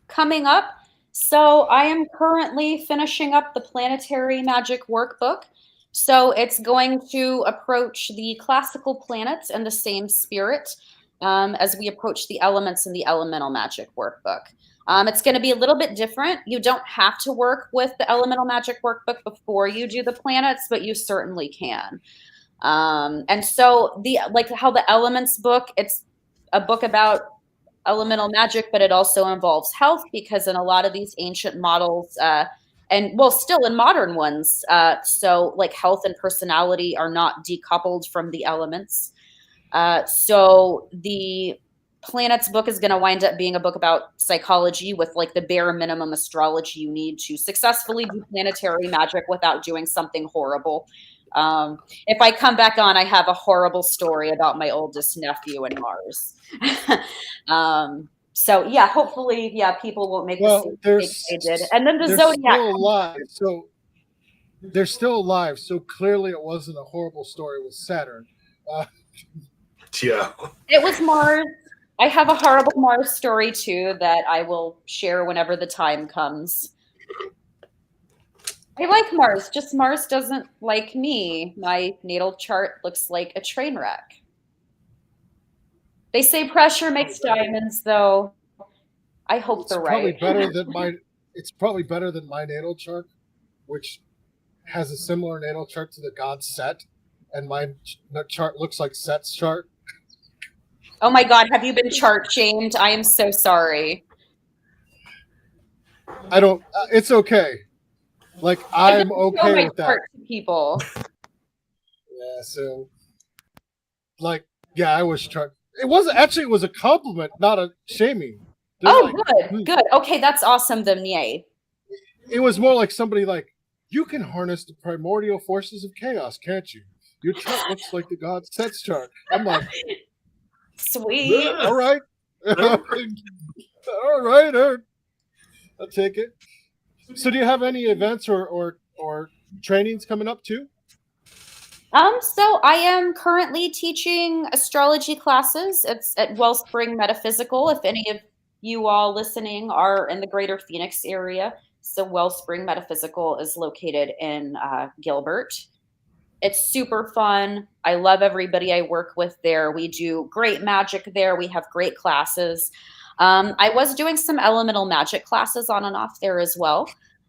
Speaker 3: Coming up, so I am currently finishing up the Planetary Magic Workbook. So it's going to approach the classical planets in the same spirit as we approach the elements in the Elemental Magic Workbook. It's going to be a little bit different. You don't have to work with the Elemental Magic Workbook before you do the planets, but you certainly can. And so like how the Elements book, it's a book about elemental magic, but it also involves health, because in a lot of these ancient models, and well, still in modern ones, so like health and personality are not decoupled from the elements. So the planets book is going to wind up being a book about psychology with like the bare minimum astrology you need to successfully do planetary magic without doing something horrible. If I come back on, I have a horrible story about my oldest nephew and Mars. So yeah, hopefully, yeah, people won't make the mistake they did. And then the Zodiac.
Speaker 1: Still alive, so they're still alive. So clearly, it wasn't a horrible story with Saturn.
Speaker 2: Yeah,
Speaker 3: it was Mars. I have a horrible Mars story too that I will share whenever the time comes. I like Mars, just Mars doesn't like me. My natal chart looks like a train wreck. They say pressure makes diamonds, though. I hope they're right.
Speaker 1: It's probably better than my natal chart, which has a similar natal chart to the god Set, and my chart looks like Set's chart.
Speaker 3: Oh my God, have you been chart shamed? I am so sorry.
Speaker 1: I don't. It's okay. Like I'm okay with that.
Speaker 3: People.
Speaker 1: Yeah. So, like, yeah, I was chart. It was a compliment, not a shaming.
Speaker 3: Good. Okay, that's awesome then, yay.
Speaker 1: It was more like somebody like, you can harness the primordial forces of chaos, can't you? Your chart looks like the god Set's chart. I'm like,
Speaker 3: sweet.
Speaker 1: All right. All right. I'll take it. So do you have any events or trainings coming up too?
Speaker 3: So I am currently teaching astrology classes. It's at Wellspring Metaphysical. If any of you all listening are in the greater Phoenix area, so Wellspring Metaphysical is located in Gilbert. It's super fun. I love everybody I work with there. We do great magic there. We have great classes. I was doing some elemental magic classes on and off there as well.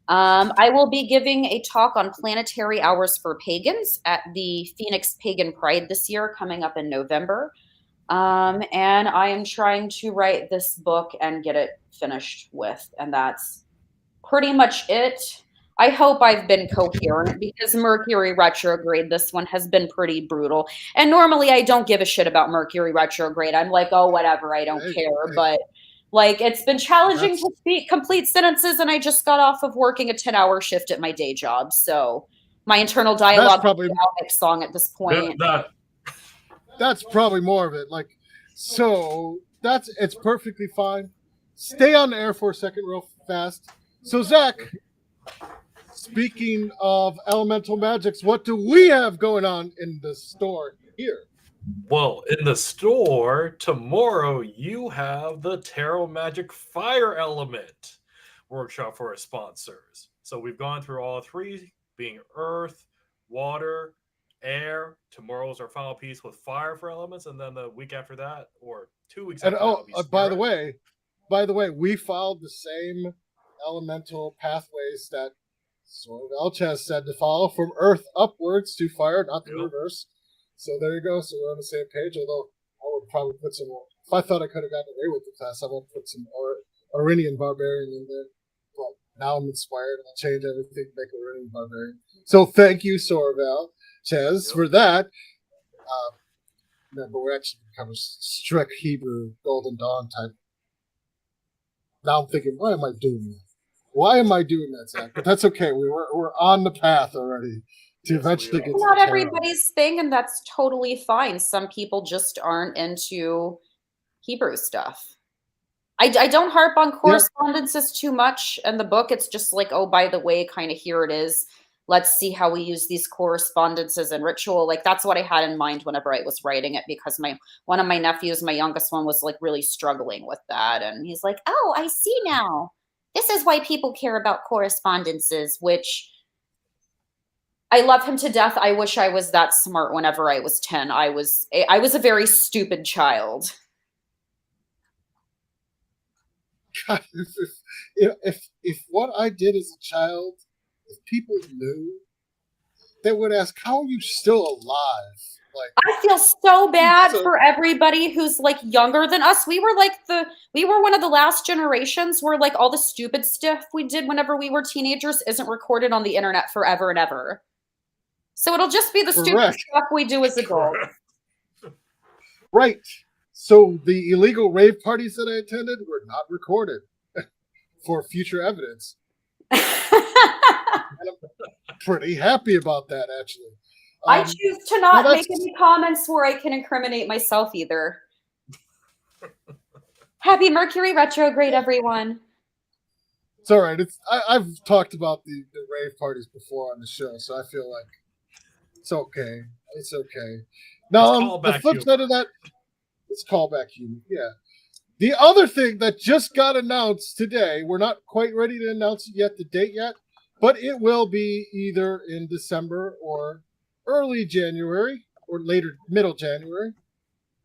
Speaker 3: I will be giving a talk on planetary hours for pagans at the Phoenix Pagan Pride this year, coming up in November. And I am trying to write this book and get it finished with, and that's pretty much it. I hope I've been coherent because Mercury retrograde, this one has been pretty brutal. And normally I don't give a shit about Mercury retrograde. I'm like, oh, whatever, I don't care. But like, it's been challenging to speak complete sentences, and I just got off of working a 10-hour shift at my day job. So my internal dialogue is an Alex song at this point.
Speaker 1: That's probably more of it. Like, so it's perfectly fine. Stay on the air for a second real fast. So, Zach, speaking of elemental magics, what do we have going on in the store here?
Speaker 2: Well, in the store tomorrow, you have the Tarot Magic Fire Element workshop for our sponsors. So we've gone through all three, being earth, water, air. Tomorrow's our final piece with fire for elements, and then the week after that, or 2 weeks after that,
Speaker 1: by the way, we followed the same elemental pathways that Soror Velchanes said to follow, from earth upwards to fire, not the reverse. So there you go. So we're on the same page. Although I would probably put some. If I thought I could have gotten away with the class, I would put some Iranian barbarian in there. But now I'm inspired. I'll change everything, make Iranian barbarian. So thank you, Soror Velchanes, for that. But we're actually becoming strict Hebrew Golden Dawn type. Now I'm thinking, why am I doing that? Why am I doing that, Zach? But that's okay. We're on the path already to eventually get to
Speaker 3: not everybody's thing, and that's totally fine. Some people just aren't into Hebrew stuff. I don't harp on correspondences too much in the book. It's just like, oh, by the way, kind of here it is. Let's see how we use these correspondences and ritual. Like, that's what I had in mind whenever I was writing it, because one of my nephews, my youngest one, was like really struggling with that. And he's like, oh, I see now. This is why people care about correspondences, which I love him to death. I wish I was that smart whenever I was 10. I was a very stupid child.
Speaker 1: God, if what I did as a child, if people knew, they would ask, how are you still alive? Like,
Speaker 3: I feel so bad for everybody who's like younger than us. We were one of the last generations where like all the stupid stuff we did whenever we were teenagers isn't recorded on the internet forever and ever. So it'll just be the stupid stuff we do as adults.
Speaker 1: Right. So the illegal rave parties that I attended were not recorded for future evidence. And I'm pretty happy about that, actually.
Speaker 3: I choose to not make any comments where I can incriminate myself either. Happy Mercury retrograde, everyone.
Speaker 1: It's all right. I've talked about the rave parties before on the show, so I feel like it's okay. It's okay. Now, the flip side of that, it's callback humor. Yeah. The other thing that just got announced today, we're not quite ready to announce it yet, the date yet, but it will be either in December or early January or later, middle January.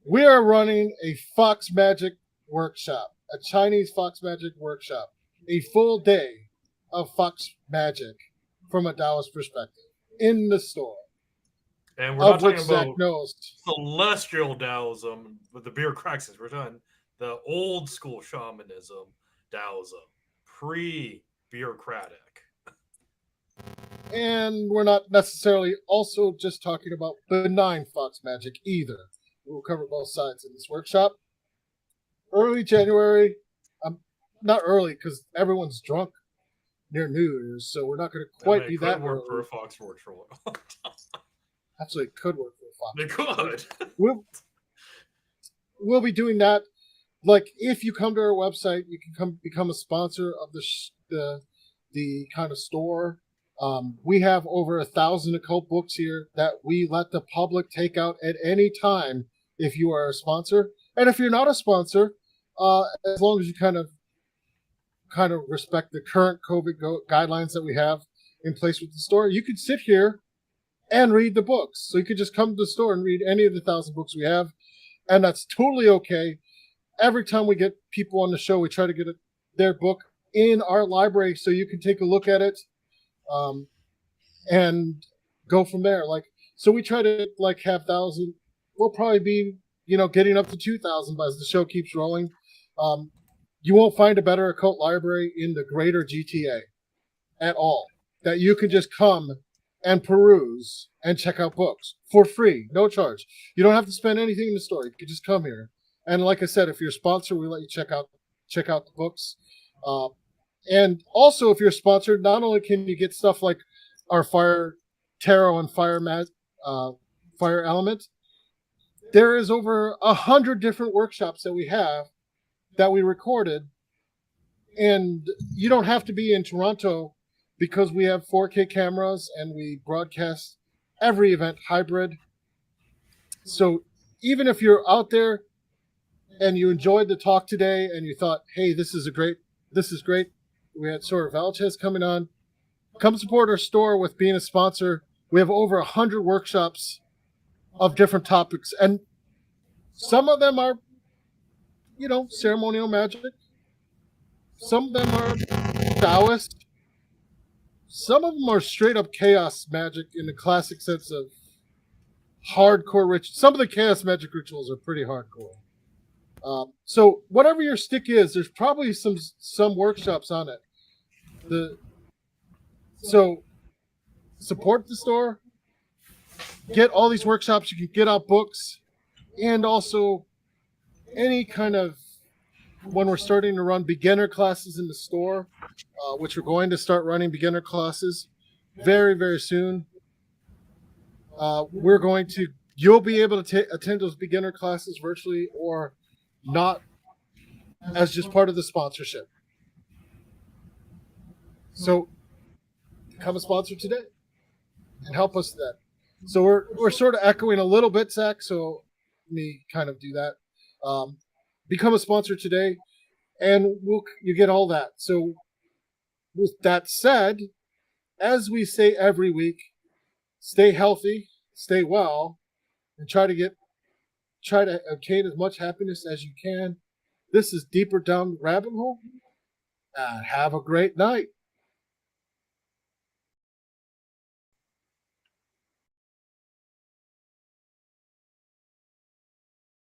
Speaker 1: We are running a Fox Magic workshop, a Chinese Fox Magic workshop, a full day of Fox Magic from a Taoist perspective in the store.
Speaker 2: And we're not talking about celestial Taoism with the bureaucracies. We're talking the old school shamanism, Taoism, pre-bureaucratic.
Speaker 1: And we're not necessarily also just talking about benign Fox Magic either. We'll cover both sides in this workshop. Early January, not early because everyone's drunk near New Year's, so we're not going to quite be that
Speaker 2: work for a Fox virtual.
Speaker 1: Actually, it could work for
Speaker 2: a Fox.
Speaker 1: It could. We'll be doing that. Like, if you come to our website, you can become a sponsor of the kind of store. We have over 1,000 occult books here that we let the public take out at any time if you are a sponsor. And if you're not a sponsor, as long as you kind of respect the current COVID guidelines that we have in place with the store, you could sit here and read the books. So you could just come to the store and read any of the 1,000 books we have, and that's totally okay. Every time we get people on the show, we try to get their book in our library so you can take a look at it and go from there. Like, so we try to like have 1,000. We'll probably be, getting up to 2,000 as the show keeps rolling. You won't find a better occult library in the greater GTA at all that you can just come and peruse and check out books for free, no charge. You don't have to spend anything in the store. You can just come here. And like I said, if you're a sponsor, we let you check out the books. And also, if you're sponsored, not only can you get stuff like our Fire Tarot and Fire Element, there is over 100 different workshops that we have that we recorded. And you don't have to be in Toronto because we have 4K cameras and we broadcast every event hybrid. So even if you're out there and you enjoyed the talk today and you thought, hey, this is great. We had Soror Velchanes coming on. Come support our store with being a sponsor. We have over 100 workshops of different topics. And some of them are, ceremonial magic. Some of them are Taoist. Some of them are straight up chaos magic in the classic sense of hardcore rituals. Some of the chaos magic rituals are pretty hardcore. So whatever your stick is, there's probably some workshops on it. So support the store, get all these workshops. You can get out books, and also any kind of, when we're starting to run beginner classes in the store, which we're going to start running beginner classes very, very soon. You'll be able to attend those beginner classes virtually or not as just part of the sponsorship. So become a sponsor today and help us with that. So we're sort of echoing a little bit, Zach, so let me kind of do that. Become a sponsor today, and you get all that. So with that said, as we say every week, stay healthy, stay well, and try to obtain as much happiness as you can. This is Deeper Down the Rabbit Hole. Have a great night.